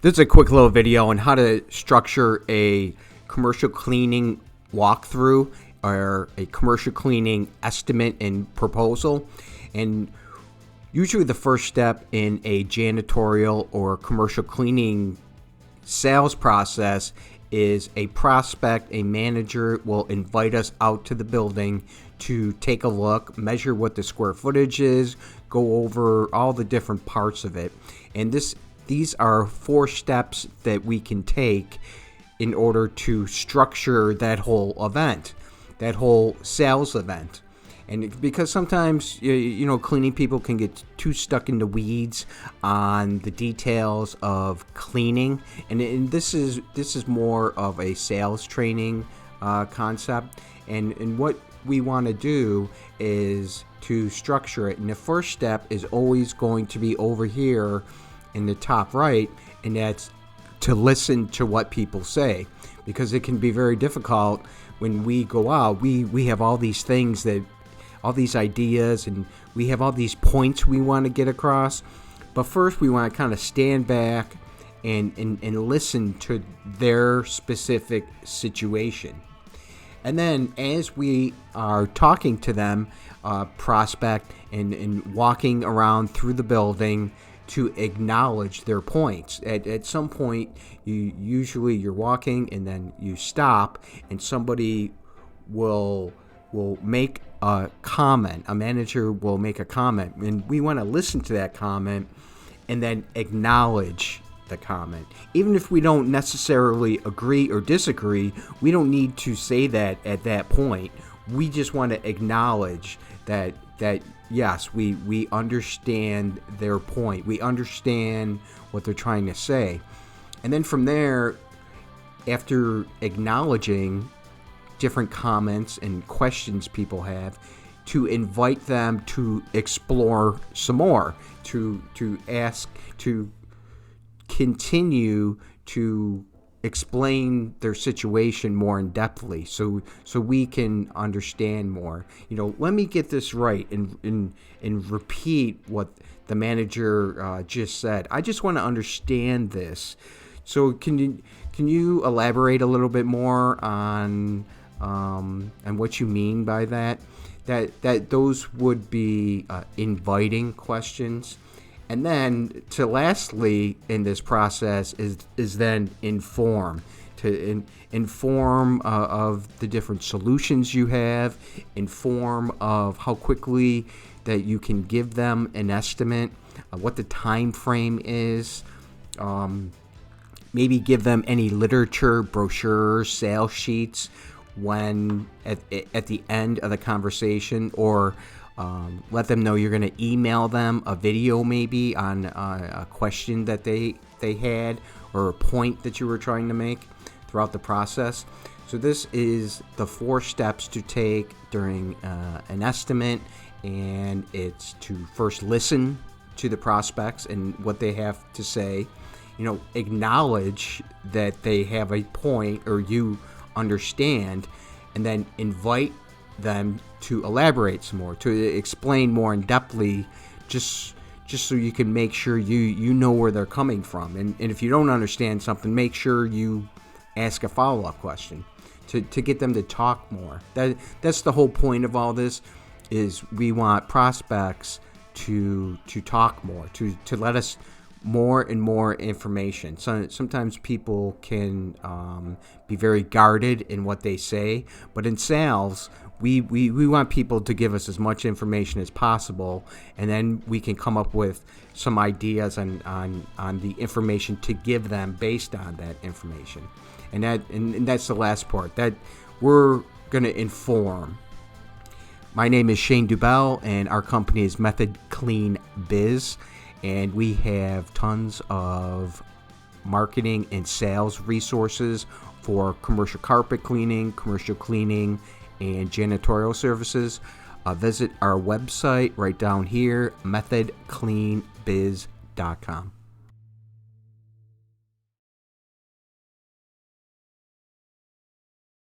This is a quick little video on how to structure a commercial cleaning walkthrough or a commercial cleaning estimate and proposal. And usually the first step in a janitorial or commercial cleaning sales process is a prospect, a manager will invite us out to the building to take a look, measure what the square footage is, go over all the different parts of it. And these are 4 steps that we can take in order to structure that whole event, that whole sales event. And because sometimes, cleaning people can get too stuck in the weeds on the details of cleaning. And this is more of a sales training concept. And what we want to do is to structure it. And the first step is always going to be over here in the top right, and that's to listen to what people say, because it can be very difficult when we go out. We have all these things, all these ideas, and we have all these points we want to get across, but first we want to kind of stand back and listen to their specific situation. And then as we are talking to them, prospect, and walking around through the building to acknowledge their points. At some point, you're walking and then you stop, and somebody will make a comment. A manager will make a comment, and we want to listen to that comment and then acknowledge the comment. Even if we don't necessarily agree or disagree, we don't need to say that at that point. We just want to acknowledge that yes, we understand their point. We understand what they're trying to say. And then from there, after acknowledging different comments and questions people have, to invite them to explore some more, to ask, to continue to explain their situation more in depthly, so we can understand more. Let me get this right and repeat what the manager just said. I just want to understand this. So can you elaborate a little bit more on what you mean by that? That those would be inviting questions. And then to lastly in this process is then inform, to inform of the different solutions you have, inform of how quickly that you can give them an estimate, what the time frame is, maybe give them any literature, brochures, sales sheets when at the end of the conversation, or let them know you're going to email them a video maybe on a question that they had, or a point that you were trying to make throughout the process. So this is the 4 steps to take during an estimate, and it's to first listen to the prospects and what they have to say. Acknowledge that they have a point or you understand, and then invite them to elaborate some more, to explain more in depthly, just so you can make sure you know where they're coming from. And if you don't understand something, make sure you ask a follow-up question to get them to talk more. That's the whole point of all this, is we want prospects to talk more, to let us more and more information. So sometimes people can be very guarded in what they say, but in sales, we want people to give us as much information as possible, and then we can come up with some ideas on the information to give them based on that information. And that's the last part, that we're going to inform. My name is Shane Dubell, and our company is Method Clean Biz, and we have tons of marketing and sales resources for commercial carpet cleaning, commercial cleaning, and janitorial services. Visit our website right down here, methodcleanbiz.com.